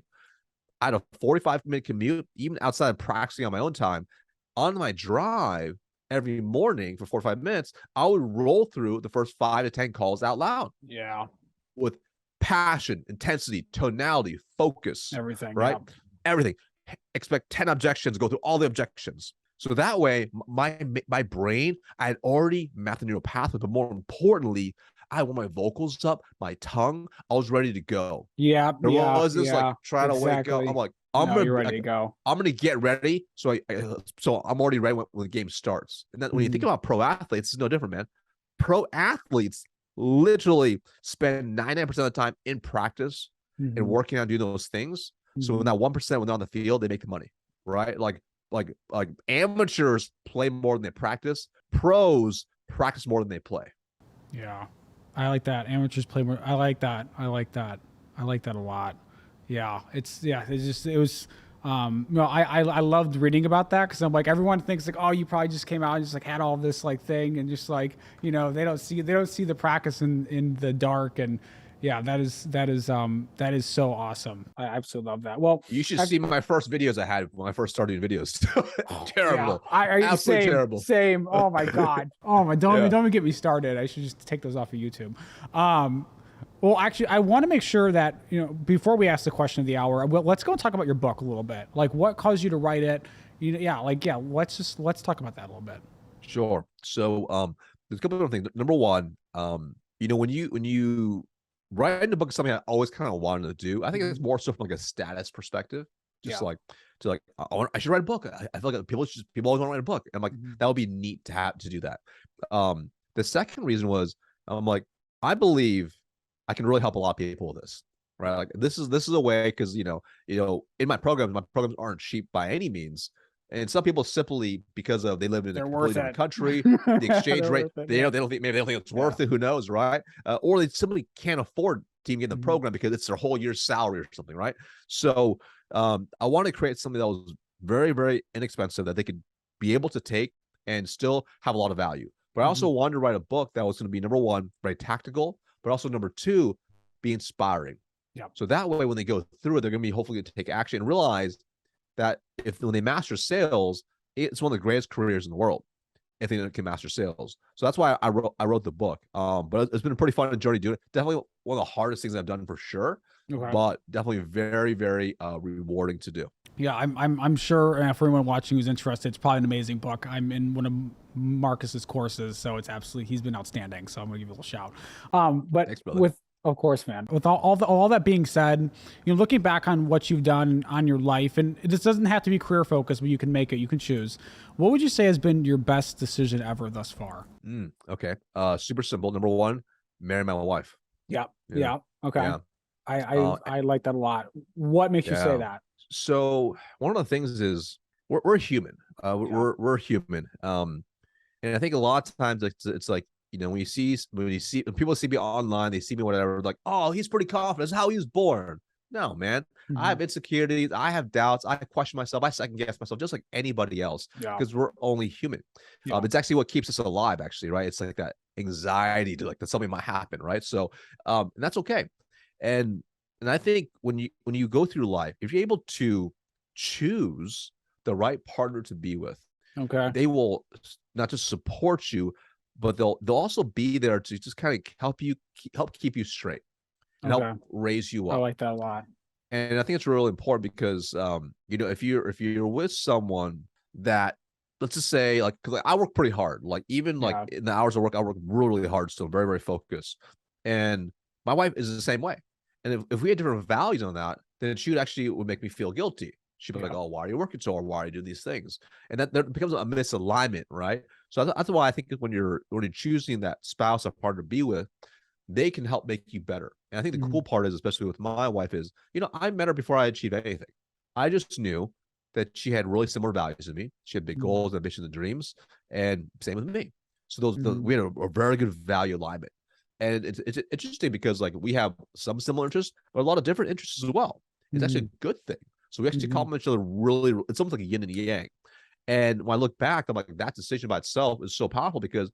I had a 45-minute commute, even outside of practicing on my own time. On my drive every morning for 45 minutes, I would roll through the first 5 to 10 calls out loud. Yeah. With passion, intensity, tonality, focus. Everything. Right? Yeah. Everything. Expect 10 objections, go through all the objections. So that way, my brain, I had already mapped the neural pathway, but more importantly, I want my vocals up, my tongue, I was ready to go. Yeah. There was this like trying to wake up. I'm like, you're ready to go. I'm gonna get ready. So I'm already ready when the game starts. And then when you think about pro athletes, it's no different, man. Pro athletes literally spend 99% of the time in practice and working on doing those things. So when that 1%, when they're on the field, they make the money, right? Like amateurs play more than they practice. Pros practice more than they play. Yeah. I like that. Amateurs play more. I like that. I like that a lot. Yeah. I loved reading about that, because I'm like, everyone thinks like, oh, you probably just came out and just like had all this like thing, and just like, they don't see the practice in the dark. And yeah, that is so awesome. I absolutely love that. Well, you should see my first videos I had when I first started doing videos. Terrible. Yeah. Absolutely terrible. Same. Oh my God. Oh my, don't even get me started. I should just take those off of YouTube. Well, actually, I want to make sure that, before we ask the question of the hour, let's go and talk about your book a little bit. Like, what caused you to write it? Let's talk about that a little bit. Sure. So, there's a couple of things. Number one, when you writing a book is something I always kind of wanted to do. I think it's more so from like a status perspective, I should write a book. I feel like people always want to write a book. I'm like, that would be neat to have to do that. The second reason was, I'm like, I believe I can really help a lot of people with this, right? Like this is a way, because in my programs aren't cheap by any means. And some people simply, because of they live in a completely different country, the exchange rate, they don't think it's worth it. Who knows, right? Or they simply can't afford to even get in the program because it's their whole year's salary or something, right? So I want to create something that was very, very inexpensive that they could be able to take and still have a lot of value. But I also wanted to write a book that was going to be, number one, very tactical, but also number two, be inspiring. Yeah. So that way, when they go through it, they're going to be hopefully to take action and realize that when they master sales, it's one of the greatest careers in the world if they can master sales. So that's why I wrote the book. But it's been a pretty fun journey doing it. Definitely one of the hardest things I've done for sure. Okay. But definitely very, very rewarding to do. Yeah, I'm sure for anyone watching who's interested, it's probably an amazing book. I'm in one of Marcus's courses, so it's absolutely, he's been outstanding. So I'm gonna give you a little shout. But thanks, brother. Of course, man. With all that being said, looking back on what you've done on your life, and this doesn't have to be career focused, but you can make it, you can choose. What would you say has been your best decision ever thus far? Okay. Super simple. Number one, marry my wife. Yeah. Yeah. Yeah. Okay. Yeah. I Uh, I like that a lot. What makes you say yeah. that? So one of the things is we're human. Yeah. We're human. And I think a lot of times it's like, when people see me online, they see me whatever, like, oh, he's pretty confident. That's how he was born. No, man. I Mhm. have insecurities. I have doubts. I question myself. I second guess myself, just like anybody else, Yeah. because we're only human. Yeah. It's actually what keeps us alive, actually, right? It's like that anxiety to like that something might happen, right? So, and that's okay. And I think when you go through life, if you're able to choose the right partner to be with, Okay. they will not just support you, but they'll also be there to just kind of help keep you straight and help Okay. raise you I up. like that a lot. And I think it's really important because if you're with someone that, let's just say, like, because I work pretty hard, like even like Yeah. in the hours of work, I work really, really hard, still very, very focused. And my wife is the same way. And if we had different values on that, then she would make me feel guilty. She'd be like, Yeah. "Oh, why are you working so hard? Why are you doing these things?" And that there becomes a misalignment, right? So that's why I think when you're choosing that spouse or partner to be with, they can help make you better. And I think the Mhm. cool part is, especially with my wife, is I met her before I achieved anything. I just knew that she had really similar values to me. She had big Mhm. goals, ambitions, and dreams, and same with me. So Mhm. we had a very good value alignment. And it's interesting because like we have some similar interests, but a lot of different interests as well. It's actually Mhm. a good thing. So we actually Mhm. complement each other really. It's almost like a yin and yang. And when I look back, I'm like, that decision by itself is so powerful because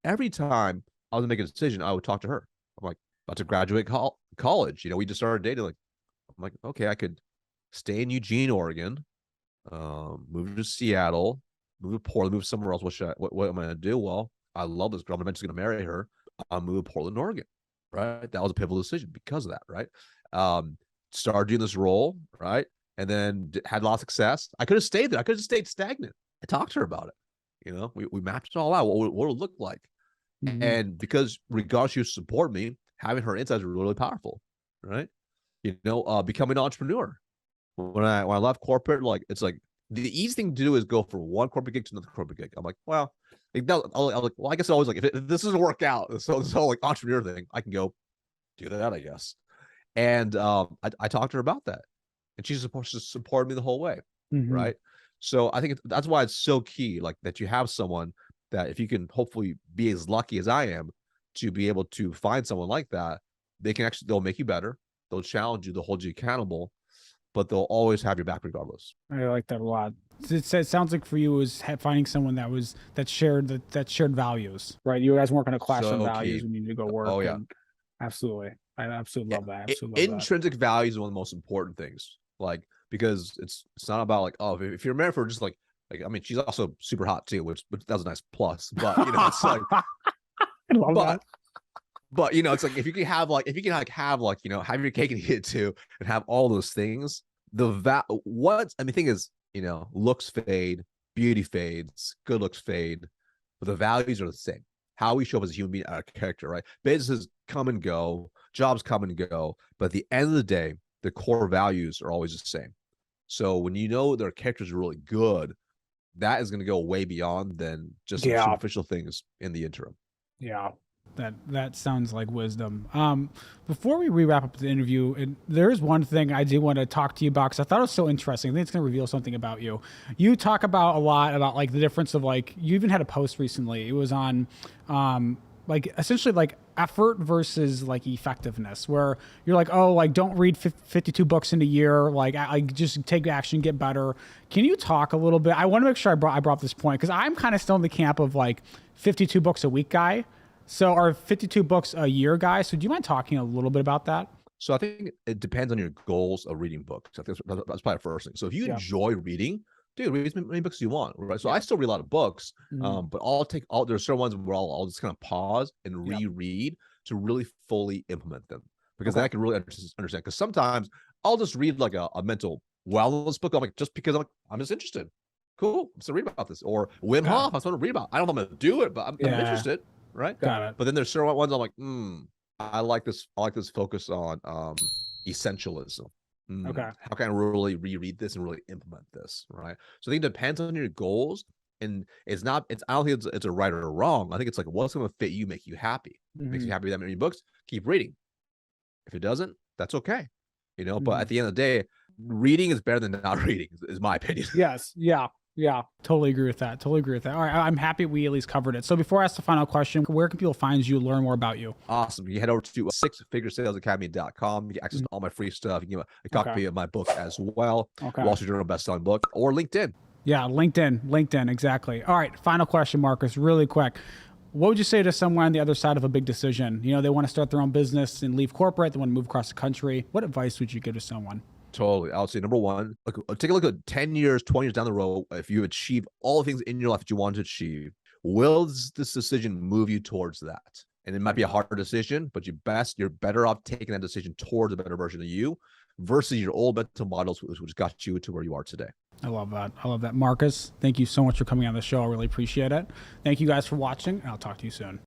every time I was to make a decision, I would talk to her. I'm like, about to graduate college. We just started dating. Like, I'm like, okay, I could stay in Eugene, Oregon, move to Seattle, move to Portland, move somewhere else. What am I gonna do? Well, I love this girl. I'm eventually gonna marry her. I'll move to Portland, Oregon. Right. That was a pivotal decision because of that. Right. Um, Started doing this role. Right. And then had a lot of success. I could have stayed there. I could have stayed stagnant. I talked to her about it. We mapped it all out. What it would look like. Mhm. And because regardless, she support me, having her insights were really powerful. Right. Becoming an entrepreneur when I left corporate, like it's like the easy thing to do is go from one corporate gig to another corporate gig. I'm like, well, I was like, well, I guess I always like if this doesn't work out, so this whole like entrepreneur thing, I can go do that, I guess. And I talked to her about that, and she's supposed to support me the whole way, Mhm. right? So I think that's why it's so key, like that you have someone that if you can hopefully be as lucky as I am to be able to find someone like that, they'll make you better, they'll challenge you, they'll hold you accountable, but they'll always have your back regardless. I like that a lot. It sounds like for you was finding someone that shared values, right? You guys weren't going to clash on So values key. when you need to go Oh work, yeah. and absolutely, I absolutely Yeah, love that. Absolutely love that. intrinsic value is one of the most important things. Like because it's not about like, oh, if you're married for just like I mean she's also super hot too, which that was a nice plus. But it's like I love but that. it's like if you can like have like have your cake and eat it too and have all those things. The thing is, looks fade, beauty fades, good looks fade, but the values are the same. How we show up as a human being, our character, right? Businesses come and go, jobs come and go, but at the end of the day, the core values are always the same. So when their characters are really good, that is going to go way beyond than just some Yeah, superficial things in the interim. yeah. That sounds like wisdom. Before we wrap up the interview, and there is one thing I do want to talk to you about because I thought it was so interesting. I think it's going to reveal something about you. You talk about a lot about like the difference of like you even had a post recently. It was on like essentially like effort versus like effectiveness, where you're like, oh, like don't read 52 books in a year, like I just take action, get better. Can you talk a little bit? I want to make sure I brought up this point because I'm kind of still in the camp of like 52 books a week guy. So, or 52 books a year, guys. So, do you mind talking a little bit about that? So I think it depends on your goals of reading books. I think that's probably the first thing. So if you Yeah. enjoy reading, dude, read as many books as you want, right? So I Yeah. still read a lot of books, Mhm. but there's certain ones where I'll just kind of pause and Yeah. reread to really fully implement them because then Okay. I can really understand. Because sometimes I'll just read like a mental wellness book. I'm like, just because I'm just interested. Cool. I'm just gonna read about this. Or Wim Got it. Hof, I just want to read about. I don't know if I'm gonna do it, but I'm Yeah. interested, right? Got it. But then there's certain ones I'm like, I like this. I like this focus on essentialism. Okay. How can I really reread this and really implement this? Right. So I think it depends on your goals, and it's not. It's I don't think it's a right or a wrong. I think it's like what's going to fit you, make you happy. Makes you happy that many books. Keep reading. If it doesn't, that's okay. But at the end of the day, reading is better than not reading. Is my opinion. Yes. Yeah. Yeah. Totally agree with that. Totally agree with that. All right. I'm happy we at least covered it. So before I ask the final question, where can people find you, learn more about you? Awesome. You head over to sixfiguresalesacademy.com. You get access to all my free stuff. You can get a copy of my book as well. Okay. Wall Street Journal best-selling book, or LinkedIn. Yeah. LinkedIn. Exactly. All right. Final question, Marcus, really quick. What would you say to someone on the other side of a big decision? They want to start their own business and leave corporate. They want to move across the country. What advice would you give to someone? Totally. I would say number one, take a look at 10 years, 20 years down the road. If you achieve all the things in your life that you want to achieve, will this decision move you towards that? And it might be a hard decision, but you're better off taking that decision towards a better version of you versus your old mental models, which got you to where you are today. I love that. Marcus, thank you so much for coming on the show. I really appreciate it. Thank you guys for watching, and I'll talk to you soon.